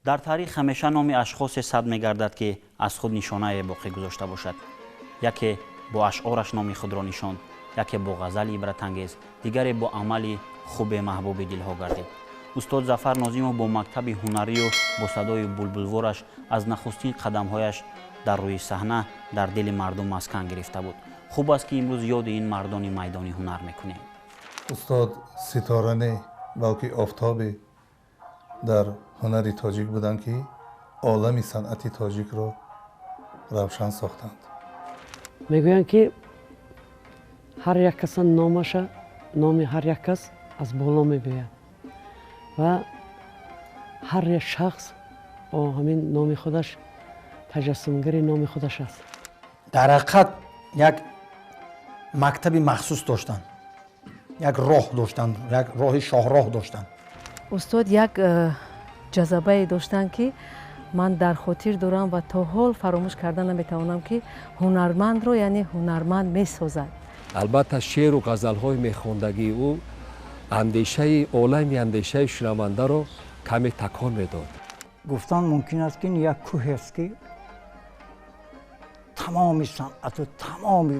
дар таърих ҳамеша номи ашхосе сад мегардад ки аз худ нишонае боқӣ гузошта бошад. яке бо ашъораш номи худро нишонд, яке бо ғазали ибратангез, дигаре бо амали хубе маҳбуби дилҳо гардид. устод Зафар Нозимов бо мактаби ҳунарию бо садои булбулвораш аз нахустин қадамҳояш дар рӯи саҳна дар дили мардум маскан гирифта буд. хуб аст ки имрӯз ёди ин мардони майдони ҳунар мекунем. устод ситора не балки офтобе дар ҳунари тоҷик буданд ки олами санъати тоҷикро равшан сохтанд. мегӯянд ки ҳар як каса номаша номи ҳар як кас аз боло мегӯяд ва ҳар як шахс бо ҳамин номи худаш таҷассумгари номи худаш аст. дар ҳақиқат як мактаби махсус доштанд, як роҳ доштанд, як роҳи шоҳроҳ доштанд. устод як ҷазабае доштанд ки ман дар хотир дорам ва то ҳол фаромӯш карда наметавонам ки ҳунармандро яъне ҳунарманд месозад. албатта шеъру ғазалҳои мехондагии ӯ андешаи олами андешаи шунавандаро каме такон медод. гуфтан мумкин аст ки ин як кӯҳест ки тамоми санъату тамоми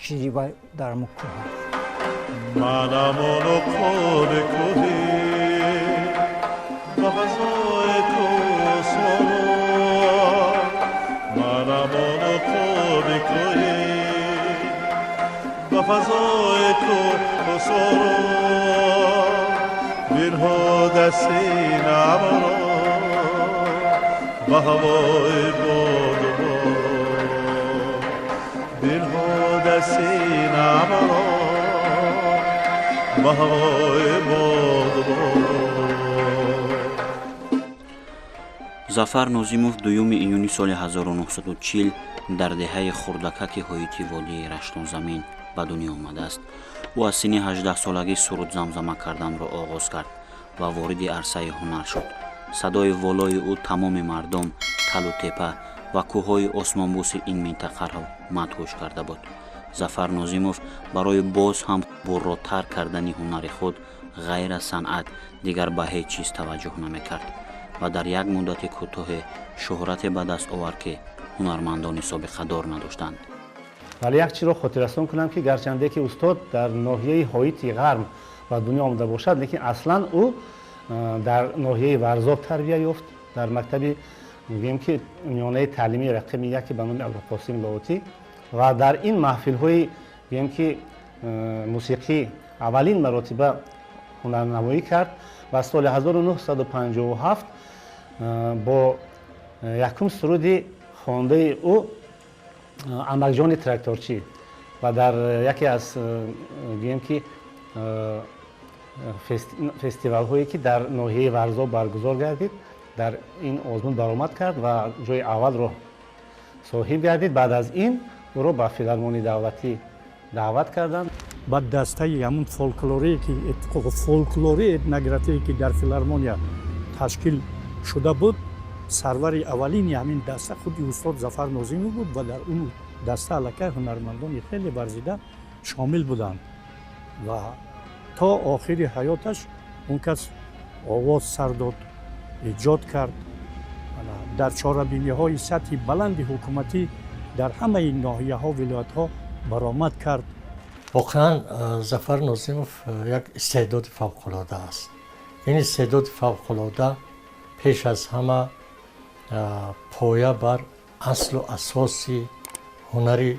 чизи вай дар мо кӯҳ аст. манам ону қоби кӯҳӣ ба фазои ту солон, манам ону қоби кӯҳӣ ба фазои ту солон, бинҳода синамро ба ҳавои боду борон, бинҳода синамро ба ҳавои боду борон. зафар нозимов 2 июни соли 1940 дар деҳаи хурдакаки ҳоити водии раштонзамин ба дунё омадааст. ӯ аз синни 18 солагӣ суруд замзама карданро оғоз кард ва вориди арсаи ҳунар шуд. садои волои ӯ тамоми мардум, талу тепа ва кӯҳҳои осмонбӯси ин минтақаро мадҳуш карда буд. зафар нозимов барои боз ҳам бурротар кардани ҳунари худ ғайр аз санъат дигар ба ҳеҷ чиз таваҷҷӯҳ намекард ва дар як муддати кӯтоҳе шӯҳрате ба даст овард ки ҳунармандони собиқадор надоштанд. вале як чизро хотиррасон кунам ки гарчанде ки устод дар ноҳияи ҳоити ғарб ба дунё омада бошад, лекин аслан ӯ дар ноҳияи варзоб тарбия ёфт, дар мактаби мегӯем ки миёнаи таълимии рақими 1 ба номи Абулқосим Ловотӣ ва дар ин маҳфилҳои мегӯем ки мусиқӣ аввалин маротиба ҳунарнамоӣ кард ва соли 1957 бо якум суруди хондаи ӯ амакҷони тракторчӣ ва дар яке аз гӯем ки фестивалҳое ки дар ноҳияи варзоб баргузор гардид, дар ин озмун баромад кард ва ҷои аввалро соҳиб гардид. баъд аз ин ӯро ба филармонии давлатӣ даъват карданд. ба дастаи ҳамун фолклори этнографие ки дар филармония ташкил шуда буд, сарвари аввалини ҳамин даста худи устод Зафар Нозимов буд ва дар он даста аллакай ҳунармандони хеле варзида шомил буданд ва то охири ҳаёташ он кас овоз сар дод, эҷод кард, дар чорабиниҳои сатҳи баланди ҳукуматӣ дар ҳамаи ноҳияҳо вилоятҳо баромад кард. воқеан Зафар Нозимов як истеъдоди фавқулода аст. ин истеъдоди фавқулода пеш аз ҳама поя бар аслу асоси ҳунари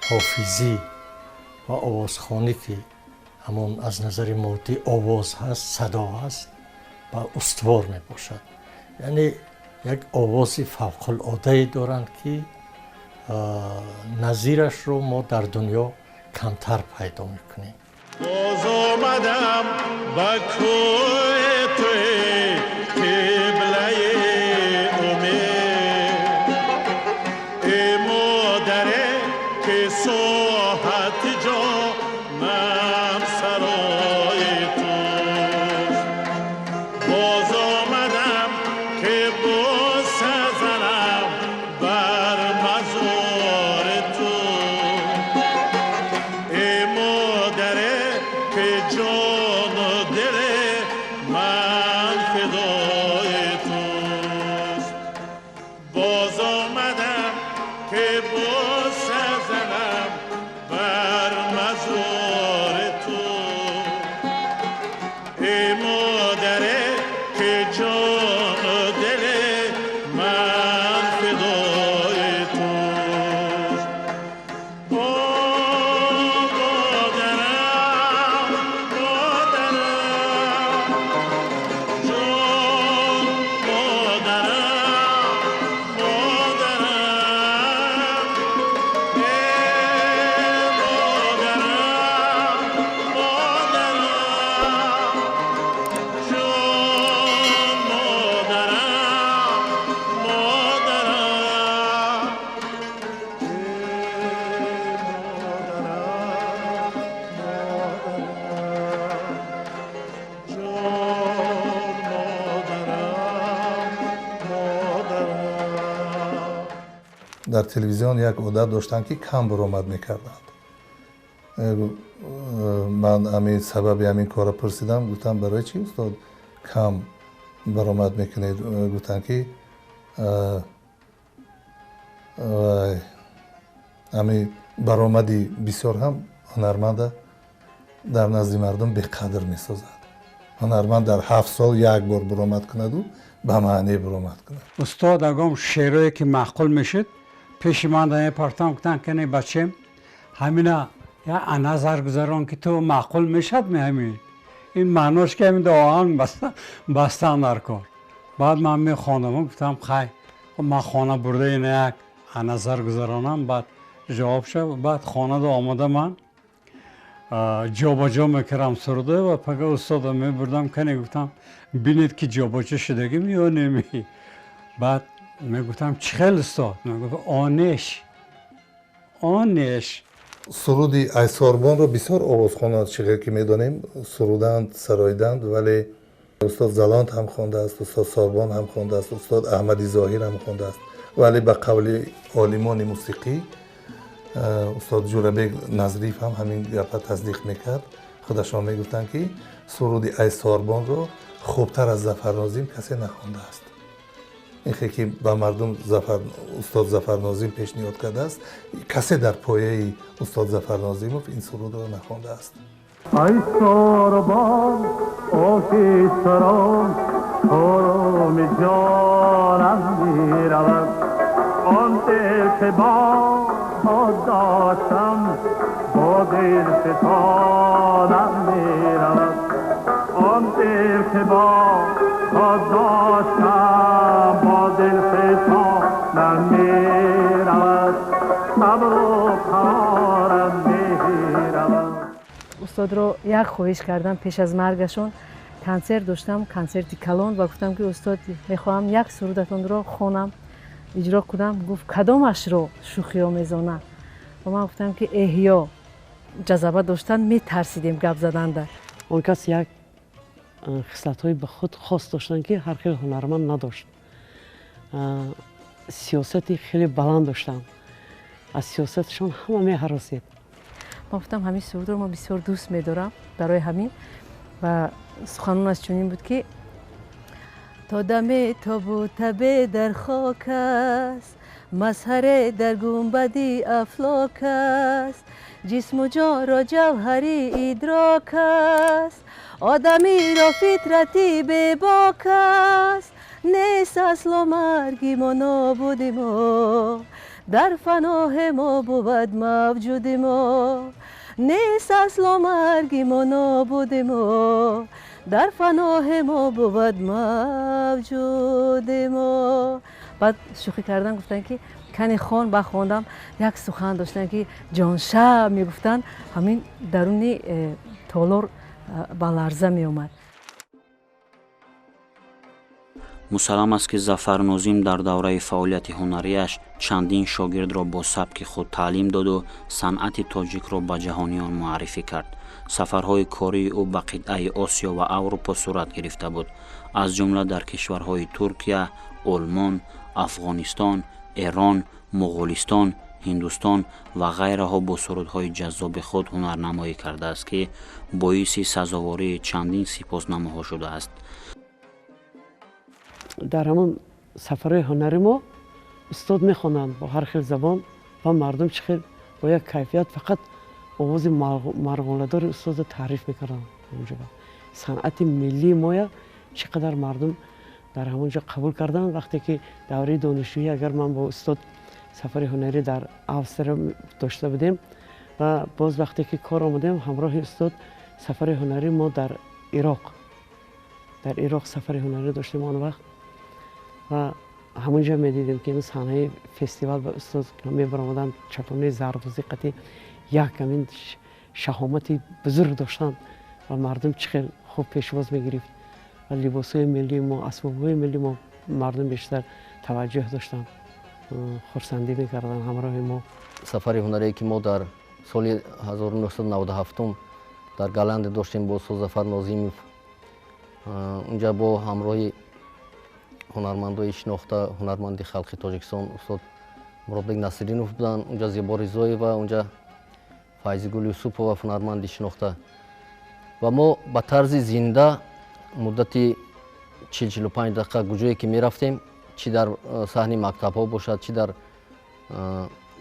ҳофизӣ ва овозхонӣ ки ҳамон аз назари моддӣ овоз ҳаст, садо ҳаст, ба устувор мебошад. яъне як овози фавқулодае доранд ки назирашро мо дар дунё камтар пайдо мекунем. боз омадам ба кӯҳи туи қиблаи умед, эй модаре ки соҳати ҷонам сарои туст. боз омадам ки боз сазанам бар мазори ту, эй модаре ки ҷону дили ман фидои ту. که بوسه زنم بر مزار تو ای مادره که جان و دل من فدای توست مادرم مادرم جان مادرم مادرم ای مادرم مادرم جان مادرم مادرم در تلویزیون یک عادت داشتند که کم برآمد میکردند. من همین سبب همین کار پرسیدم، گفتم برای چی استاد کم برآمد میکنید؟ گفتند که همین برآمدی بسیار هم هنرمند در نزد مردم بقدر میسازد. هنرمند در 7 سال یک بار برآمد کند و به معنی برآمد کند. استاد اگم شعرهایی که معقول میشد پیش من در پارتام گفتن که نه بچم همینا یا نظر گذاران که تو معقول میشد می همین این معناش که همین آهنگ بستن در کار. بعد من میخواندم گفتم خیلی من خانه برده این یک نظر گذارانم. بعد جواب شد. بعد خانه دا آمده من جا با جا میکردم سروده و پگه استاد میبردم کنه گفتم بینید که جا با جا شدگیم یا نمی. بعد میگفتم چه خیلی استاد؟ میگفت آنش سرودی ای ساربان را بسیار آوازخوانان چقدر که میدانیم سرودند سرایدند، ولی استاد زلاند هم خوانده است، استاد ساربان هم خوانده است، استاد احمدی ظاهر هم خوانده است، ولی به قول عالمان موسیقی استاد جوربیگ نظریف هم همین گپ تصدیق میکرد. خودشان میگفتند که سرودی ای ساربان را خوبتر از ظفر ناظم کسی نخوانده است. این که به مردم استاد ظفر ناظم پیشنهاد کرده است، کسی در پایه استاد ظفر ناظموف این سرود را نخوانده است. ای ساربان آفی سرام آرام جانم می رود، آن دل که با خود داشتم با دل ستانم می رود، آن دل که با خود داشتم با دل ستانم می رود، صبر و قرارم می رود. استاد رو یک خواهش کردم پیش از مرگشون، کنسرت داشتم، کنسرتی کلان، و گفتم که استاد میخواهم یک سرودتون رو خونم اجرا کنم. گفت کدامش رو شوخی آمیزانه؟ و من گفتم که احیا جذبه داشتن میترسیدیم گپ زدن در. اون کس یک خصلت‌های به خود خاص داشتن که هر خیلی هنرمند نداشت. سیاستی خیلی بلند داشتن، از سیاستشون همه می‌هراسید. من گفتم همین سرود رو من بسیار دوست می‌دارم برای همین، و سخنانش چنین بود که تا دم تابوتبه در خاک است، مظهر در گنبدی افلاک است، جسم و جان را جوهری ادراک است، آدمی را فطرتی به باک است، نیست اصل و مرگی ما نابود ما، در فناه ما بود موجود ما، نیست اصل و مرگی ما نابود ما، در فناه ما بود موجود ما. بعد شوخی کردن گفتن که کنی خان بخواندم، یک سخن داشتن که جانشه میگفتن، همین درونی تالار به لرزه می اومد. مسلم است که ظفر ناظم در دوره فعالیت هنریش چندین شاگرد را با سبک خود تعلیم داد و صنعت تاجیک را به جهانیان معرفی کرد. سفرهای کاری او به قطعه آسیا و اروپا صورت گرفته بود، از جمله در کشورهای ترکیه، آلمان، افغانستان، ایران، مغولستان، هندوستان و غیره ها با سرودهای جذاب خود هنرنمایی کرده است که باعث سزاواری چندین سپاسنامه‌ها شده است. در همون سفرهای هنری ما استاد میخوانند با هر خیل زبان و مردم چخیر با یک کیفیت فقط آواز مرغوله‌دار استاد رو تعریف میکردن. اونجا صنعت ملی ما چقدر مردم در همونجا قبول کردن. وقتی که دوره دانشجویی اگر من با استاد سفر هنری در اوستریا داشته بودیم و باز وقتی که کار آمدیم همراه استاد سفر هنری ما در عراق سفر هنری داشتیم آن وقت و همونجا میدیدیم که این صحنه فستیوال به استاد می برآمدن چپانه زردوزی قطعی یک همین شهامت بزرگ داشتن و مردم چقدر خوب پیشواز میگرفت و لباسهای ملی ما اسبابهای ملی ما مردم بیشتر توجه داشتن خرسندی میکردن همراه ما. سفر هنری که ما در سال 1997 در گالند داشتیم با استاد ظفر ناظیمов اونجا با همراه هنرمندای شناخته هنرمند خلقی تاجیکستان استاد مرادبек насиринов بودن، اونجا زیبا رضایی و اونجا فایزگل یوسفова هنرمند شناخته و ما با طرز زنده مدت 40-45 دقیقه کجایی که می رفتیم چی در صحنه مکتب ها باشد چی در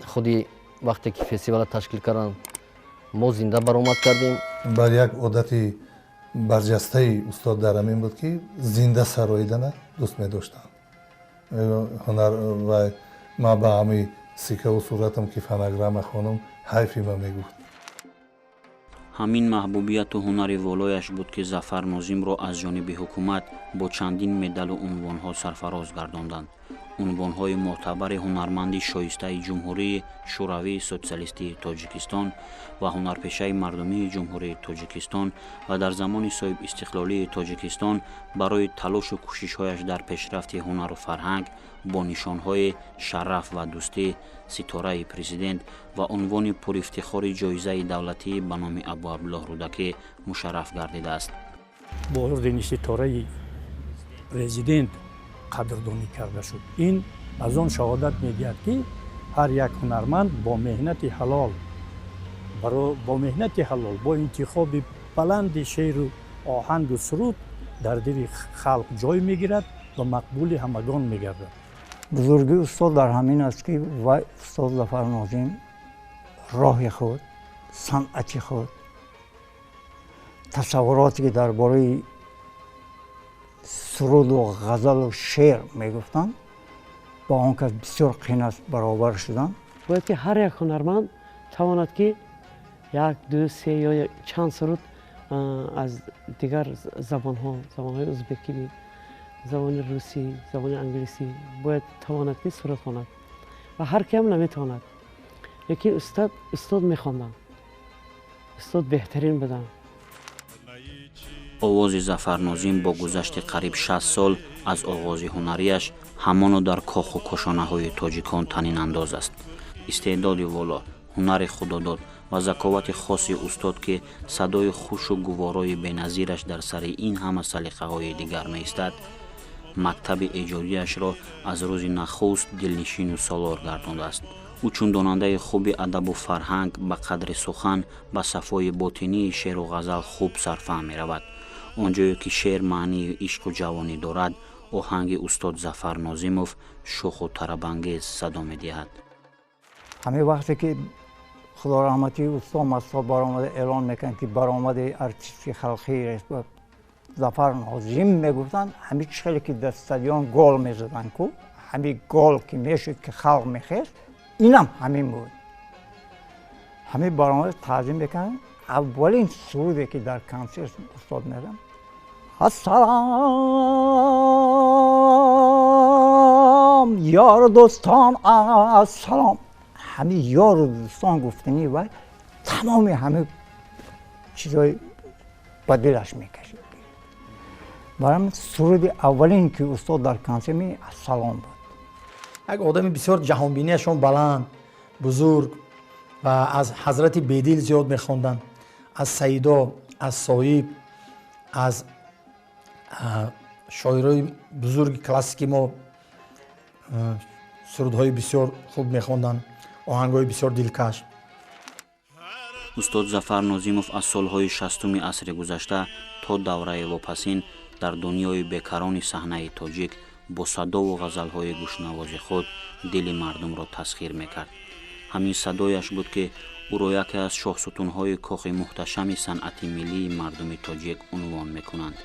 خودی وقتی که فستیوال تشکیل کردن ما زنده برآمد کردیم. بر یک عادت برجسته استاد در همین بود که زنده سراییدن دوست می داشتن. هنر و ما به همین سیکه و صورتم که فنگرام خانم حیفی ما می گفت. ҳамин маҳбубияту ҳунари волояш буд ки зафар нозимро аз ҷониби ҳукумат бо чандин медалу унвонҳо сарфароз гардонданд. унвонҳои мӯътабари ҳунарманди шоистаи ҷумҳурии шӯравии социалистии тоҷикистон ва ҳунарпешаи мардумии ҷумҳурии тоҷикистон ва дар замони соҳибистиқлолии тоҷикистон барои талошу кӯшишҳояш дар пешрафти ҳунару фарҳанг бо нишонҳои шараф ва дӯстӣ ситораи президент ва унвони пурифтихори ҷоизаи давлатӣ ба номи абу абдуллоҳ рӯдакӣ мушарраф гардидааст. бо ордени ситораи президент қадрдонӣ карда шуд. ин аз он шаҳодат медиҳад ки ҳар як ҳунарманд бо меҳнати ҳалол бо интихоби баланди шеъру оҳангу суруд дар дили халқ ҷой мегирад ва мақбули ҳамагон мегардад. бузурги устод дар ҳамин аст ки вай устод зафар нозим роҳи худ санъати худ тасаввуроте ки дар бораи суруду ғазалу шеър мегуфтанд ба он кас бисёр қин аст баробар шудан. бояд ки ҳар як ҳунарманд тавонад ки як ду се ё чанд суруд аз дигар забонҳои ӯзбекӣ забони русӣ забони англисӣ бояд тавонад ки суруд хонад ва ҳар киам наметавонад, лекин устод мехонданд, устод беҳтарин буданд. овози зафар нозим бо гузашти қариб 60 сол аз оғози ҳунарияш ҳамоно дар коху кошонаҳои тоҷикон танинандоз аст. истеъдоди воло, ҳунари худодод ва заковати хоси устод ки садои хушу гуворои беназираш дар сари ин ҳама салиқаҳои дигар меистад, мактаби эҷодияшро аз рӯзи нахуст дилнишину солор гардондааст. ӯ чун донандаи хуби адабу фарҳанг ба қадри сухан ба сафои ботинии шеъру ғазал хуб сарфаҳм меравад. онҷое ки шеър маънии ишқу ҷавонӣ дорад, оҳанги устод зафар нозимов шуху тарабангез садо медиҳад. ҳамин вақте ки худораҳмати устод масъуд баромада эълон мекунад ки баромади артисти халқи зафар нозим мегуфтанд, ҳамин чихеле ки дар стадион гол мезаданд ку ҳамин гол ки мешуд ки халқ мехест инам ҳамин буд. ҳамин баромада таъзим мекунанд. аввалин суруде ки дар консерт устод медам ассалом ёру дӯстон ассалом. ҳамин ёру дӯстон гуфтани вай тамоми ҳамин чизои ба дилаш мекашид. барам суруди аввалин ки устод дар консерт ми ассалом буд. як одами бисёр ҷаҳонбинияшон баланд бузург ва аз ҳазрати бедил зиёд мехонданд, аз саидо, аз соиб, аз шоирои бузурги классики мо сурудҳои бисёр хуб мехонданд, оҳангҳои бисёр дилкаш. устод зафар нозимов аз солҳои 60-уми асри гузашта то давраи вопасин дар дунёи бекарони саҳнаи тоҷик бо садову ғазалҳои гӯшнавози худ дили мардумро тасхир мекард. ҳамин садояш буд ки ӯро яке аз шоҳсутунҳои кохи муҳташами санъати миллии мардуми тоҷик унвон мекунанд.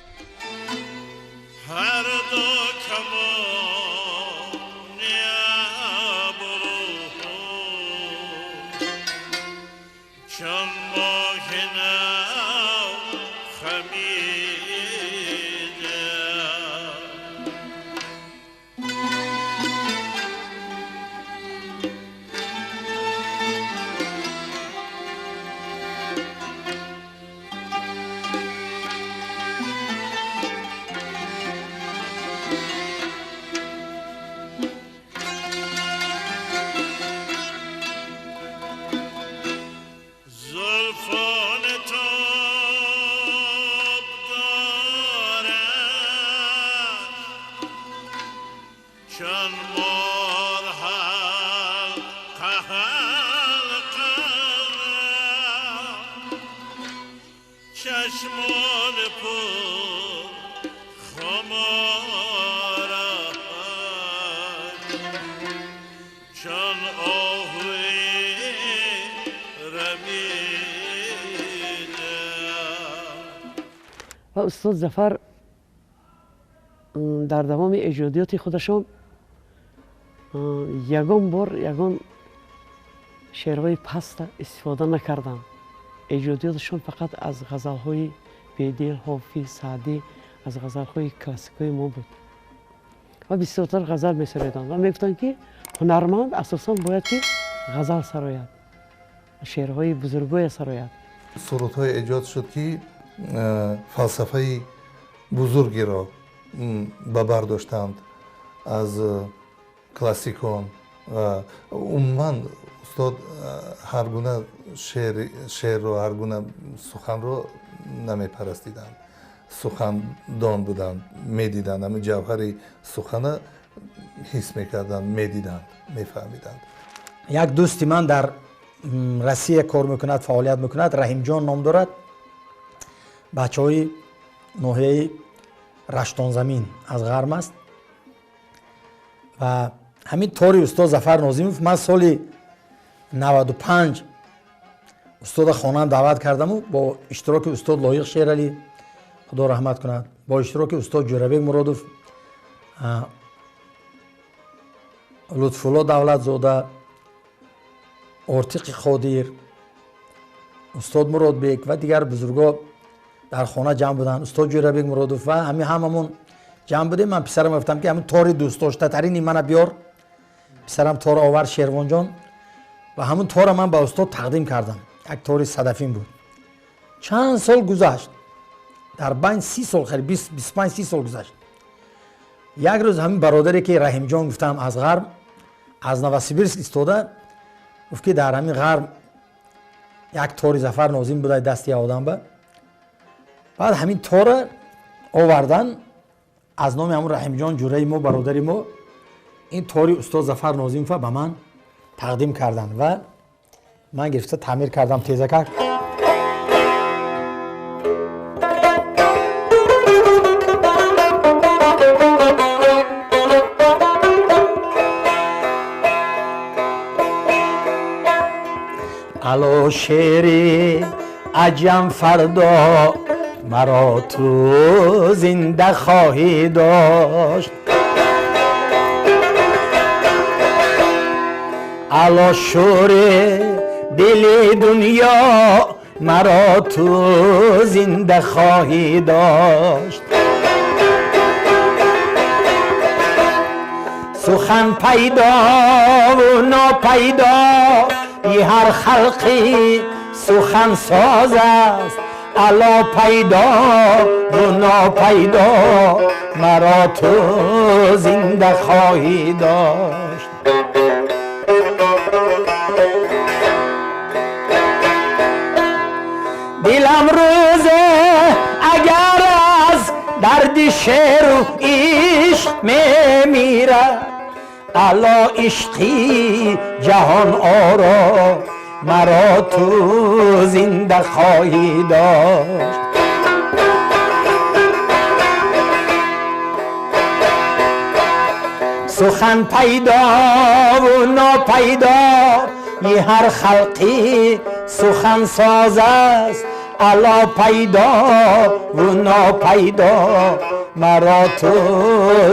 و استاد ظفر در تمام ایجادیات خودشان یگان بار یگان شعرهای پست استفاده نکردند. ایجادیاتشان فقط از غزلهای بیدل، حافظ، سعدی، از غزلهای کلاسیکای ما بود و بسیارتر غزل می‌سرایدند و میگفتند که هنرمند اساساً باید که غزل سراید، شعرهای بزرگای سراید. سرودهای ایجاد شد که فلسفه بزرگی را به بر داشتند از کلاسیکان و عموما استاد هر گونه شعر رو، هر گونه سخن رو نمیپرستیدند، سخندان بودند، میدیدند، همه جوهر سخن حس میکردند، میدیدند، میفهمیدند. یک دوستی من در روسیه کار میکند، فعالیت میکند، رحیم جان نام دارد. بچه های ناحیه رشتون زمین از غرم است و همین طوری استاد ظفر ناظیموف من سال 95 استاد خانه دعوت کردم و با اشتراک استاد لایق شیرعلی خدا رحمت کند، با اشتراک استاد جورابک مرادوف، لطفالله دولت زاده، ارتق خادیر، استاد مراد بیک و دیگر بزرگا در خانه جمع بودن. استاد جورابک مرادوف و هممون جمع بودیم. من پسرم گفتم که همون تار دوست داشته ترین منو بیار. پسرم تار آورد شیروان جان و همون تار من به استاد تقدیم کردم. یک تار صدفین بود. چند سال گذشت. در بین 30 سال خیلی 25 30 سال گذشت. یک روز همین برادری که رحیم جان گفتم از غرب از نوسیبیرسک استاده گفت که در همین غرب یک تار ظفر ناظیم بوده دستی آدم به. بعد همین تار آوردن از نام همون رحیم جان جوره ما برادری ما این تاری استاد ظفر ناظیم به من تقدیم کردن و من گرفته تعمیر کردم تیزکک. الو شیری عجم فردا مرا تو زنده خواهی داشت، الو شور دل دنیا مرا تو زنده خواهی داشت. سخن پیدا و ناپیدا ای هر خلقی سخن ساز است، الا پیدا و ناپیدا مرا تو زنده خواهی داشت. دلم روزه اگر از درد شعر و عشق میمیره، الا عشقی جهان آرا مرا تو زنده خواهی داشت. سخن پیدا و ناپیدا یه هر خلقی سخن ساز است الا پیدا و ناپیدا مرا تو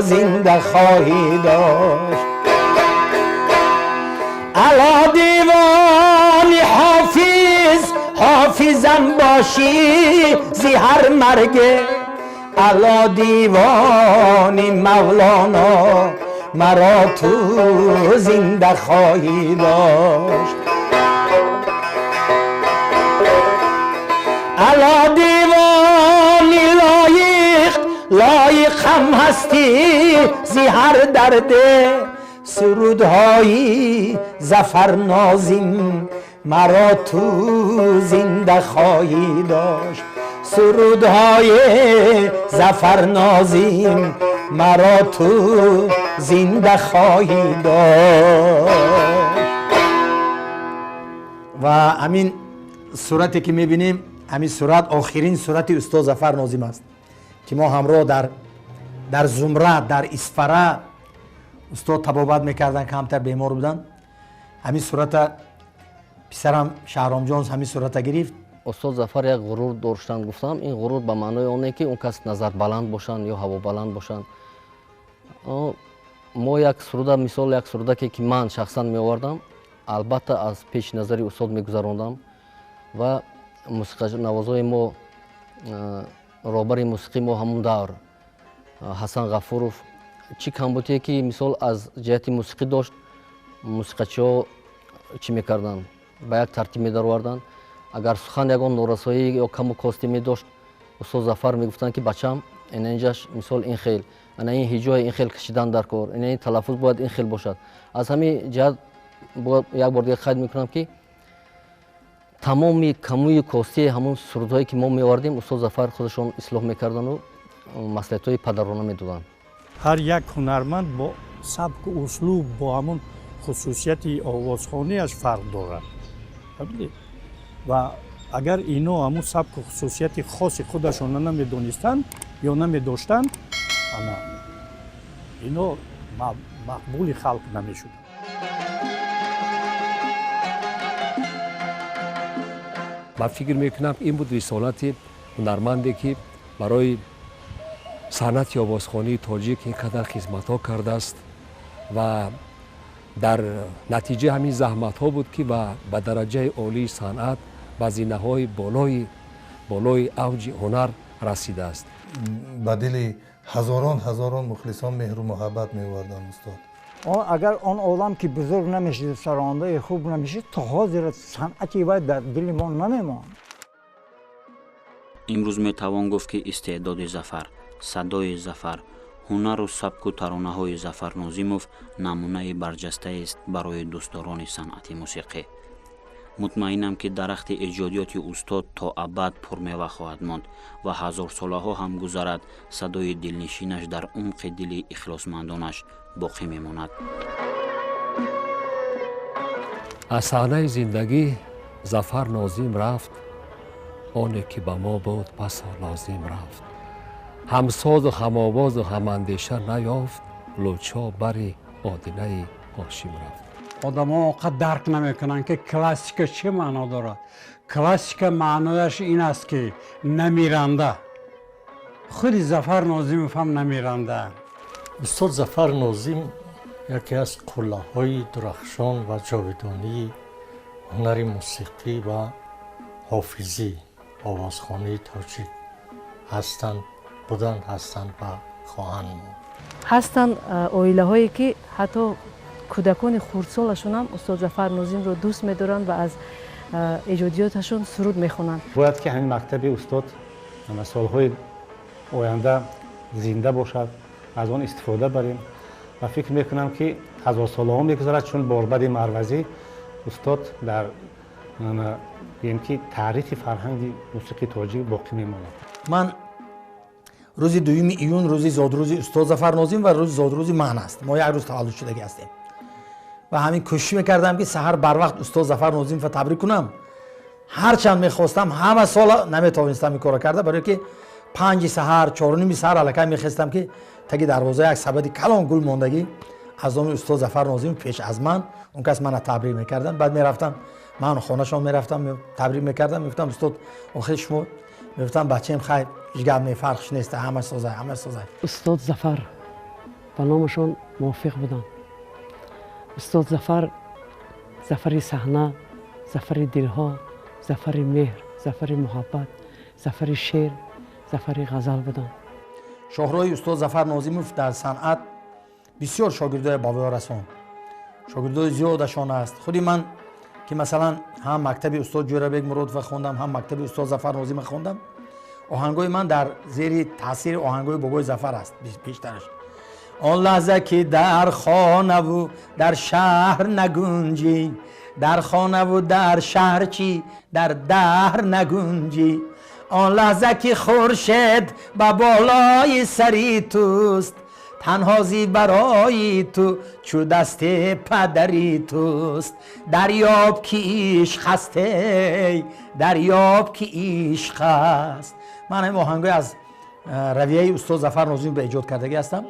زنده خواهی داشت الا دیوان حافظم باشی زی هر مرگه الا دیوان مولانا مرا تو زنده خواهی داشت الا دیوانی لایق هم هستی زی هر درده سرودهایی ظفر نازیم مرا تو زنده خواهی داشت سرودهای ظفر نازیم مرا تو زنده خواهی داشت. و همین صورتی که میبینیم همین صورت آخرین صورت استاد ظفر نازیم است که ما همراه در زمره در اسفره استاد طبابت میکردن کمتر بیمار بودن همین صورت پسرم شهرام جان همین صورت گرفت. استاد ظفر یک غرور داشتن گفتم این غرور به معنای اونه که اون کس نظر بلند باشن یا هوا بلند باشن. ما یک سروده مثال یک سروده که من شخصا می آوردم البته از پیش نظری استاد می گذراندم و موسیقی نوازای ما رابر موسیقی ما همون دور حسن غفوروف چی کم بوده که مثال از جهت موسیقی داشت موسیقیچی ها چی میکردن به یک ترتیب می دروردن اگر سخن یگان نورسایی یا کم و کاستی می داشت استاد ظفر می گفتن که بچم اینجاش مثال این خیل این هیجای این خیل کشیدن در کار این تلفظ باید این خیل باشد از همین جهت یک بار دیگه خواهد میکنم که تمامی کموی کاستی همون سرودهایی که ما می‌آوردیم استاد ظفر خودشون اصلاح میکردن و مصلحت‌های پدرانه میدادن. هر یک هنرمند با سبک و اسلوب با همون خصوصیت آوازخوانیش فرق دارد و اگر اینا همون سبک و خصوصیت خاص خودشون نمیدونستند یا نمیداشتند اینا مقبول خلق نمیشد. من فکر میکنم این بود رسالت هنرمندی که برای صنعت آوازخوانی تاجیک اینقدر خدمت ها کرده است و در نتیجه همین زحمت ها بود که به درجه عالی صنعت به زینه های بالای اوج هنر رسیده است. به دل هزاران مخلصان مهر و محبت می‌آوردند استاد. اگر آن عالم که بزرگ نمیشد سرانده خوب نمیشد تا حاضر صنعتی باید در دل ما نمیماند. امروز میتوان گفت که استعداد ظفر، صدای ظفر، هنر و سبک و ترانه‌های ظفر ناظیموف نمونه برجسته است برای دوستداران صنعت موسیقی. مطمئنم که درخت ایجادیات استاد تا ابد پرمیوه خواهد ماند و هزار ساله ها هم گذرد صدای دلنشینش در عمق دل اخلاصمندانش باقی میماند. از صحنه زندگی ظفر ناظیم رفت آنی که به ما بود بسا لازم رفت همساز و هم‌آواز و هم‌اندیشه نیافت لوچا بری آدینه هاشم رفت. آدم ها اونقدر درک نمیکنن که کلاسیک چه معنا دارد. کلاسیک معنایش این است که نمیرنده. خود ظفر ناظیموف هم نمیرنده. استاد ظفر ناظیم یکی از قله‌های درخشان و جاودانی هنر موسیقی و حافظی آوازخوانی تاجیک هستند هستند و خواهند بود. هستند عائله هایی که حتی کودکان خردسالشون هم استاد ظفر ناظیم رو دوست می‌دارند و از ایجادیاتشون سرود میخونند. باید که همین مکتب استاد سالهای آینده زنده باشد، از آن استفاده بریم و فکر میکنم که هزار ساله ها میگذرد چون باربد مروزی استاد در بگیم که تعریف فرهنگ موسیقی تاجیک باقی میماند. من روز 2 ایون روز زادروز استاد ظفر ناظیم و روز زادروز من است. ما یک روز تولد شدگی هستیم و همین کوشش میکردم که سحر بر وقت استاد ظفر ناظیم را تبریک کنم. هرچند میخواستم همه سال نمیتوانستم این کارو کرده برای که 5 سحر 4 سحر الکی میخواستم که تگی دروازه یک سبد کلان گل ماندگی از اون استاد ظفر ناظمی پیش از من اون کس من تبریک میکردن. بعد میرفتم من خونهشون میرفتم تبریک میکردم، میگفتم استاد آخه شما، میگفتم بچه‌م خیر هیچ گپ نه فرقش نیست، همه سازه همه سازه. استاد ظفر با نامشون موافق بودن. استاد ظفر، ظفر صحنه، ظفر دلها، ظفر مهر، ظفر محبت، ظفر شعر، ظفر غزل بودن. شاهراه استاد ظفر ناظمیف در صنعت بسیار شاگردای باوقار رساند. شاگردای زیادشان است. خودی من که مثلا هم مکتب استاد جورابک مرادوف خوندم، هم مکتب استاد ظفر ناظمی خوندم. آهنگای من در زیر تاثیر آهنگای بابای ظفر است بیشترش. آن لحظه که در خانه و در شهر نگنجی، در خانه و در شهر چی در دهر نگنجی، آن لحظه که خورشید به بالای سری توست، تنهازی برای تو چو دست پدری توست. دریاب که عشق هسته، دریاب که عشق است. من این آهنگای از رویه استاد ظفر ناظمی به ایجاد کردگی هستم.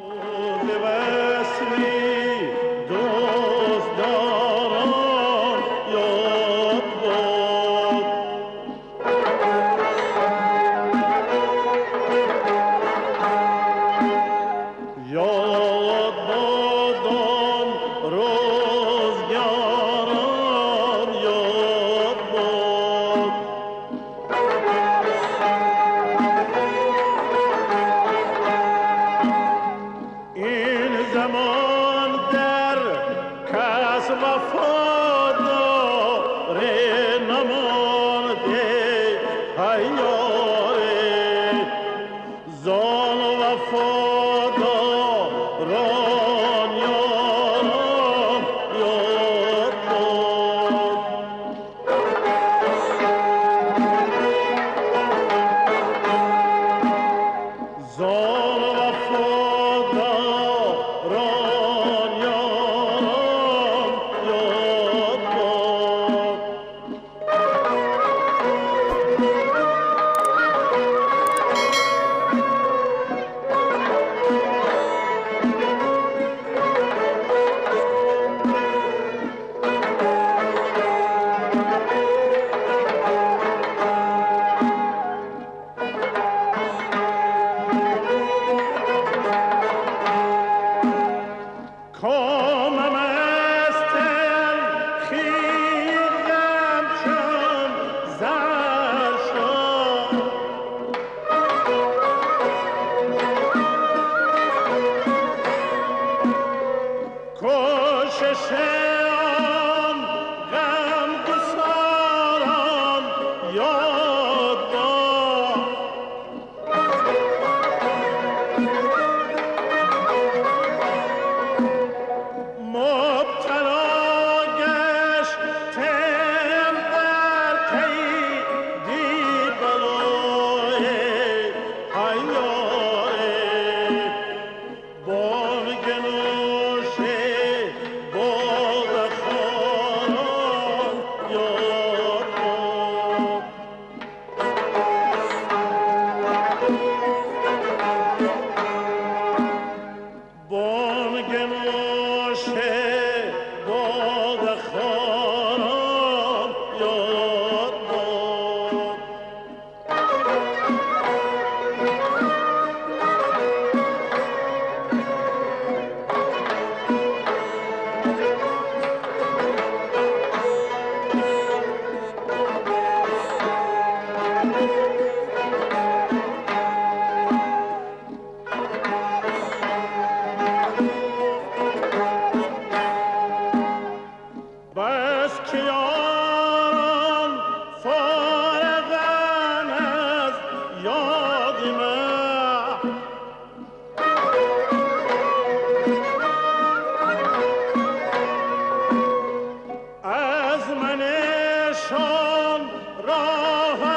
راه